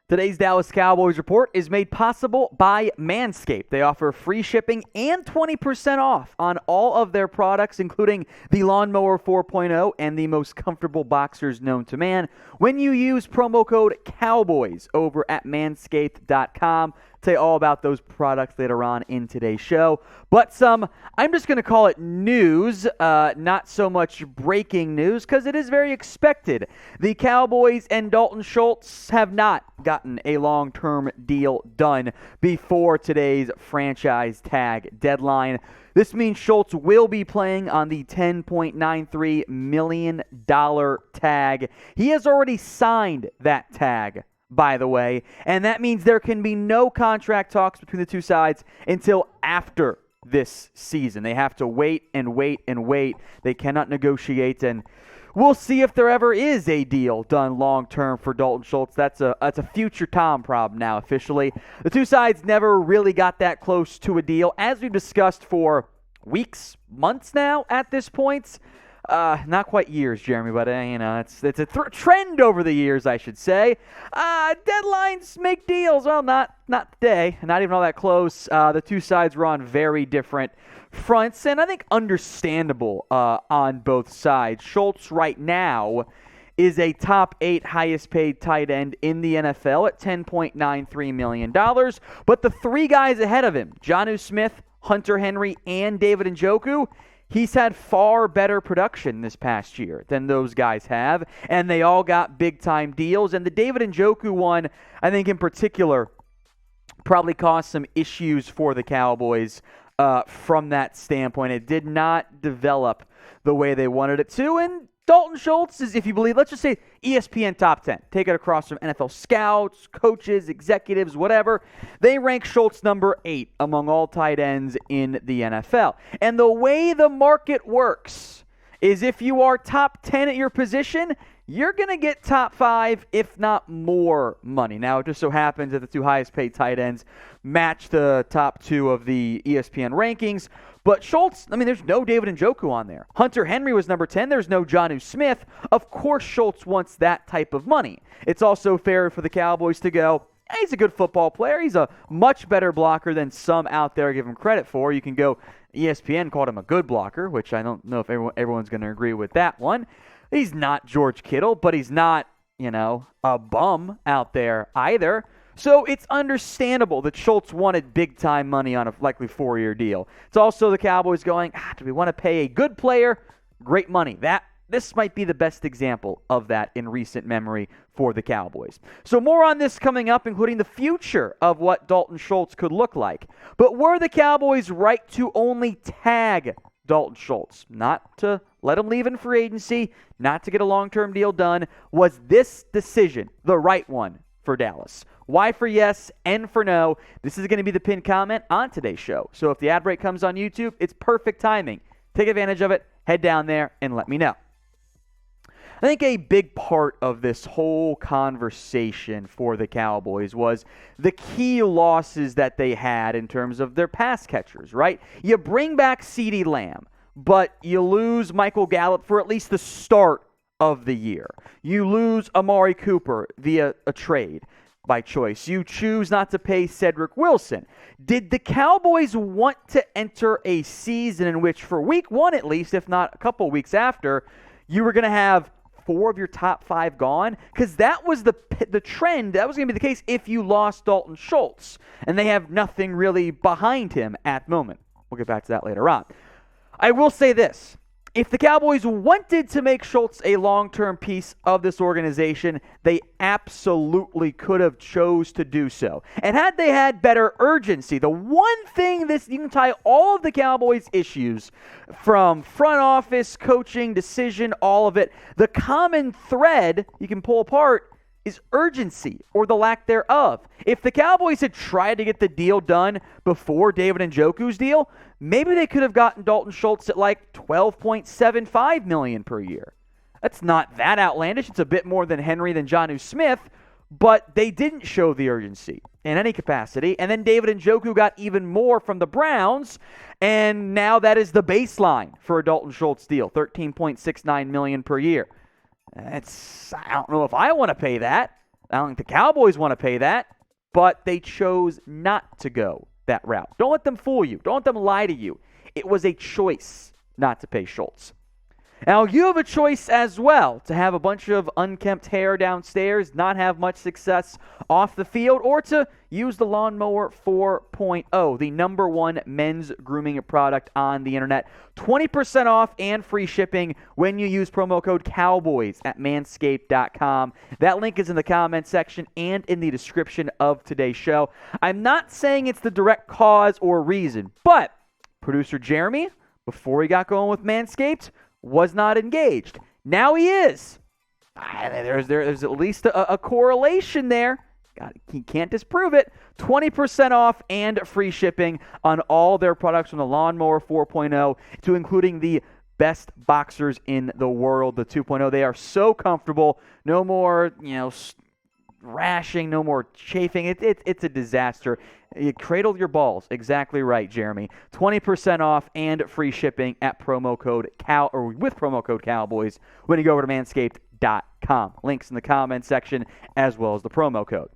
Today's Dallas Cowboys report is made possible by Manscaped. They offer free shipping and 20% off on all of their products, including the Lawnmower 4.0 and the most comfortable boxers known to man, when you use promo code COWBOYS over at manscaped.com. Tell you all about those products later on in today's show. But I'm just going to call it news, not so much breaking news, because it is very expected. The Cowboys and Dalton Schultz have not gotten a long-term deal done before today's franchise tag deadline. This means Schultz will be playing on the $10.93 million tag. He has already signed that tag, by the way, and that means there can be no contract talks between the two sides until after this season. They have to wait and wait and wait. They cannot negotiate, and we'll see if there ever is a deal done long-term for Dalton Schultz. That's a future Tom problem now officially. The two sides never really got that close to a deal, as we've discussed for weeks, months now at this point. Not quite years, Jeremy, but it's a trend over the years, I should say. Deadlines make deals. Well, not today. Not even all that close. The two sides were on very different fronts, and I think understandable on both sides. Schultz right now is a top 8 highest paid tight end in the NFL at $10.93 million. But the three guys ahead of him, Jonnu Smith, Hunter Henry, and David Njoku, he's had far better production this past year than those guys have, and they all got big-time deals. And the David Njoku one, I think in particular, probably caused some issues for the Cowboys from that standpoint. It did not develop the way they wanted it to, and Dalton Schultz is, if you believe, let's just say ESPN top 10. Take it across from NFL scouts, coaches, executives, whatever. They rank Schultz number 8 among all tight ends in the NFL. And the way the market works is if you are top 10 at your position, you're going to get top 5, if not more money. Now, it just so happens that the two highest paid tight ends match the top 2 of the ESPN rankings. But Schultz, there's no David Njoku on there. Hunter Henry was number 10. There's no Jonnu Smith. Of course, Schultz wants that type of money. It's also fair for the Cowboys to go, hey, he's a good football player. He's a much better blocker than some out there give him credit for. You can go, ESPN called him a good blocker, which I don't know if everyone's going to agree with that one. He's not George Kittle, but he's not, a bum out there either. So it's understandable that Schultz wanted big-time money on a likely 4-year deal. It's also the Cowboys going, do we want to pay a good player great money? This might be the best example of that in recent memory for the Cowboys. So more on this coming up, including the future of what Dalton Schultz could look like. But were the Cowboys right to only tag Dalton Schultz, not to let him leave in free agency, not to get a long-term deal done? Was this decision the right one for Dallas? Y for yes, N for no. This is going to be the pinned comment on today's show. So if the ad break comes on YouTube, it's perfect timing. Take advantage of it. Head down there and let me know. I think a big part of this whole conversation for the Cowboys was the key losses that they had in terms of their pass catchers, right? You bring back CeeDee Lamb, but you lose Michael Gallup for at least the start of the year. You lose Amari Cooper via a trade by choice. You choose not to pay Cedric Wilson. Did the Cowboys want to enter a season in which, for week 1 at least, if not a couple weeks after, you were going to have 4 of your top 5 gone? Because that was the trend. That was going to be the case if you lost Dalton Schultz, and they have nothing really behind him at the moment. We'll get back to that later on. I will say this. If the Cowboys wanted to make Schultz a long-term piece of this organization, they absolutely could have chose to do so. And had they had better urgency, the one thing you can tie all of the Cowboys' issues from front office, coaching, decision, all of it, the common thread you can pull apart is urgency or the lack thereof. If the Cowboys had tried to get the deal done before David Njoku's deal, maybe they could have gotten Dalton Schultz at like $12.75 million per year. That's not that outlandish. It's a bit more than Henry than Jonnu Smith, but they didn't show the urgency in any capacity. And then David Njoku got even more from the Browns, and now that is the baseline for a Dalton Schultz deal, $13.69 million per year. I don't know if I want to pay that. I don't think the Cowboys want to pay that, but they chose not to go that route. Don't let them fool you. Don't let them lie to you. It was a choice not to pay Schultz. Now, you have a choice as well to have a bunch of unkempt hair downstairs, not have much success off the field, or to use the Lawnmower 4.0, the #1 men's grooming product on the internet. 20% off and free shipping when you use promo code Cowboys at manscaped.com. That link is in the comment section and in the description of today's show. I'm not saying it's the direct cause or reason, but producer Jeremy, before he got going with Manscaped, was not engaged. Now he is. There's at least a correlation there. He can't disprove it. 20% off and free shipping on all their products from the Lawnmower 4.0 to including the best boxers in the world, the 2.0. They are so comfortable. No more, rashing, no more chafing. It's a disaster. You cradle your balls. Exactly right, Jeremy. 20% off and free shipping at promo code with promo code Cowboys when you go over to manscaped.com. Links in the comment section as well as the promo code.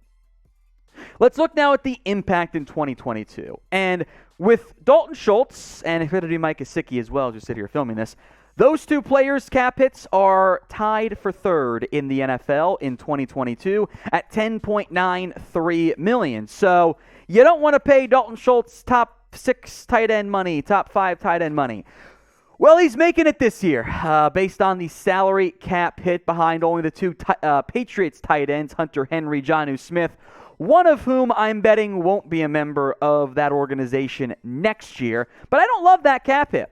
Let's look now at the impact in 2022. And with Dalton Schultz, and if it'll be Mike Gesicki as well as we sit here filming this, those two players' cap hits are tied for third in the NFL in 2022 at $10.93 million. So you don't want to pay Dalton Schultz top 6 tight end money, top 5 tight end money. Well, he's making it this year based on the salary cap hit behind only the two Patriots tight ends, Hunter Henry, Jonnu Smith, one of whom I'm betting won't be a member of that organization next year. But I don't love that cap hit.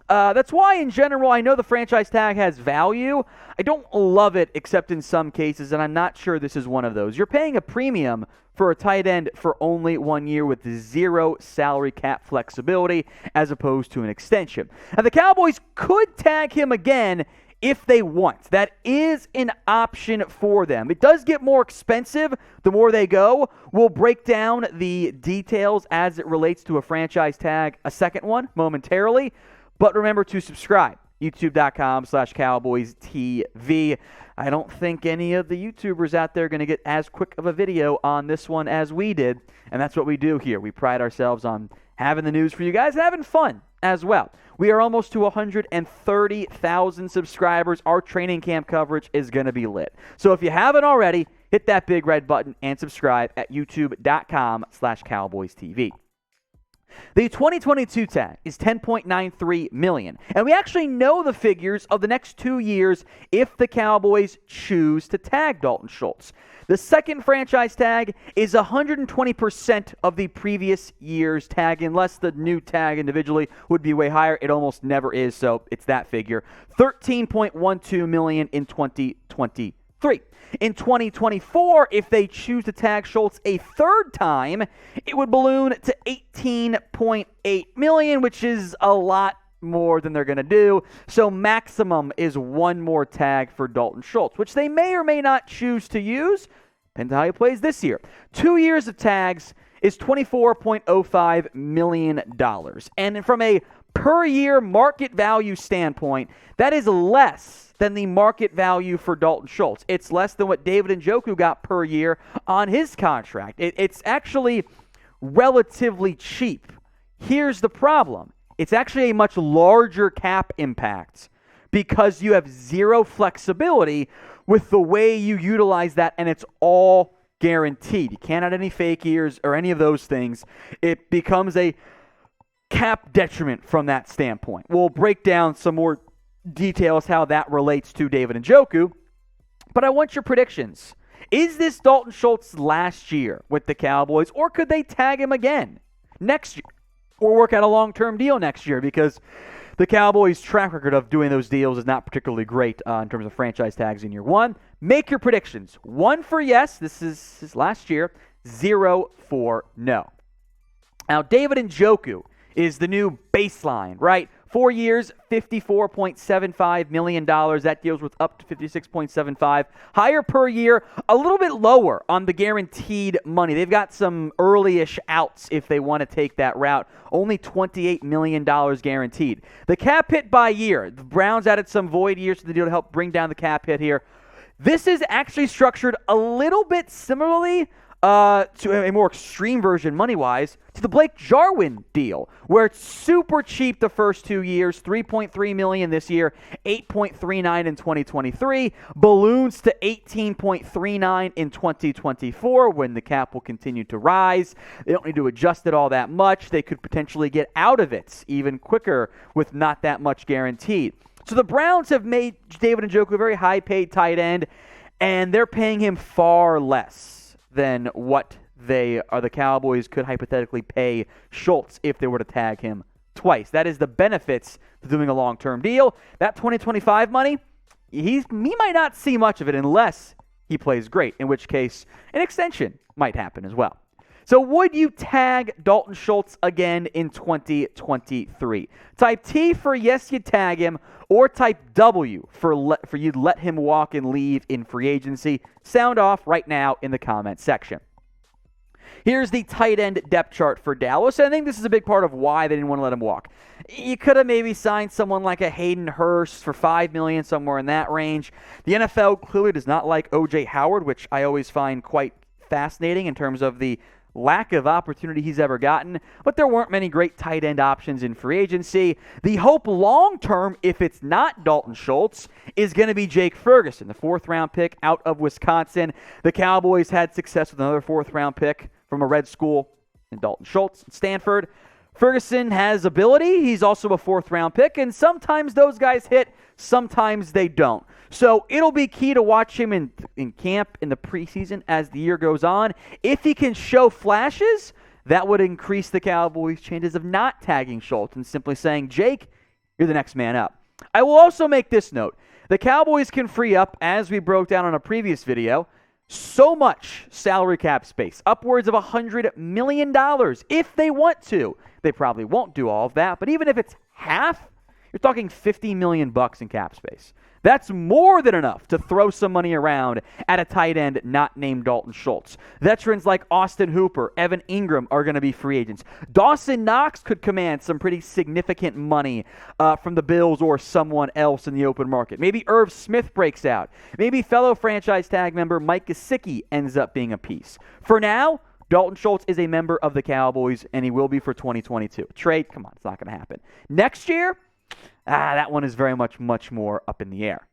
That's why, in general, I know the franchise tag has value. I don't love it except in some cases, and I'm not sure this is one of those. You're paying a premium for a tight end for only 1 year with 0 salary cap flexibility as opposed to an extension. And the Cowboys could tag him again if they want. That is an option for them. It does get more expensive the more they go. We'll break down the details as it relates to a franchise tag, a second one, momentarily. But remember to subscribe, youtube.com/CowboysTV. I don't think any of the YouTubers out there are going to get as quick of a video on this one as we did, and that's what we do here. We pride ourselves on having the news for you guys and having fun as well. We are almost to 130,000 subscribers. Our training camp coverage is going to be lit. So if you haven't already, hit that big red button and subscribe at youtube.com/CowboysTV. The 2022 tag is $10.93 million, and we actually know the figures of the next 2 years if the Cowboys choose to tag Dalton Schultz. The second franchise tag is 120% of the previous year's tag, unless the new tag individually would be way higher. It almost never is, so it's that figure. $13.12 million in 2023. In 2024, if they choose to tag Schultz a third time, it would balloon to $18.8 million, which is a lot more than they're going to do. So maximum is one more tag for Dalton Schultz, which they may or may not choose to use. Depends on how he plays this year. 2 years of tags is $24.05 million. And from a per year market value standpoint, that is less than the market value for Dalton Schultz. It's less than what David Njoku got per year on his contract. It's actually relatively cheap. Here's the problem. It's actually a much larger cap impact because you have 0 flexibility with the way you utilize that, and it's all guaranteed. You can't add any fake years or any of those things. It becomes a cap detriment from that standpoint. We'll break down some more details how that relates to David Njoku, but I want your predictions. Is this Dalton Schultz last year with the Cowboys, or could they tag him again next year or work out a long-term deal next year? Because the Cowboys' track record of doing those deals is not particularly great in terms of franchise tags in year one. Make your predictions. 1 for yes, this is last year, 0 for no. Now, David Njoku is the new baseline, right? 4 years, $54.75 million. That deals with up to $56.75. Higher per year, a little bit lower on the guaranteed money. They've got some early-ish outs if they want to take that route. Only $28 million guaranteed. The cap hit by year. The Browns added some void years to the deal to help bring down the cap hit here. This is actually structured a little bit similarly to a more extreme version money-wise to the Blake Jarwin deal, where it's super cheap the first 2 years, $3.3 million this year, $8.39 in 2023, balloons to $18.39 in 2024 when the cap will continue to rise. They don't need to adjust it all that much. They could potentially get out of it even quicker with not that much guaranteed. So the Browns have made David Njoku a very high-paid tight end, and they're paying him far less than what the Cowboys could hypothetically pay Schultz if they were to tag him twice. That is the benefits to doing a long-term deal. That 2025 money, he might not see much of it unless he plays great, in which case an extension might happen as well. So would you tag Dalton Schultz again in 2023? Type T for yes, you tag him, or type W for you'd let him walk and leave in free agency. Sound off right now in the comment section. Here's the tight end depth chart for Dallas. I think this is a big part of why they didn't want to let him walk. You could have maybe signed someone like a Hayden Hurst for $5 million, somewhere in that range. The NFL clearly does not like O.J. Howard, which I always find quite fascinating in terms of the lack of opportunity he's ever gotten, but there weren't many great tight end options in free agency. The hope long-term, if it's not Dalton Schultz, is going to be Jake Ferguson, the fourth-round pick out of Wisconsin. The Cowboys had success with another fourth-round pick from a red school in Dalton Schultz at Stanford. Ferguson has ability. He's also a fourth-round pick, and sometimes those guys hit, sometimes they don't. So it'll be key to watch him in camp in the preseason as the year goes on. If he can show flashes, that would increase the Cowboys' chances of not tagging Schultz and simply saying, Jake, you're the next man up. I will also make this note. The Cowboys can free up, as we broke down on a previous video, so much salary cap space, upwards of $100 million if they want to. They probably won't do all of that, but even if it's half, you're talking $50 million in cap space. That's more than enough to throw some money around at a tight end not named Dalton Schultz. Veterans like Austin Hooper, Evan Ingram are going to be free agents. Dawson Knox could command some pretty significant money from the Bills or someone else in the open market. Maybe Irv Smith breaks out. Maybe fellow franchise tag member Mike Gesicki ends up being a piece. For now, Dalton Schultz is a member of the Cowboys, and he will be for 2022. Trade, come on, it's not going to happen. Next year, that one is very much more up in the air.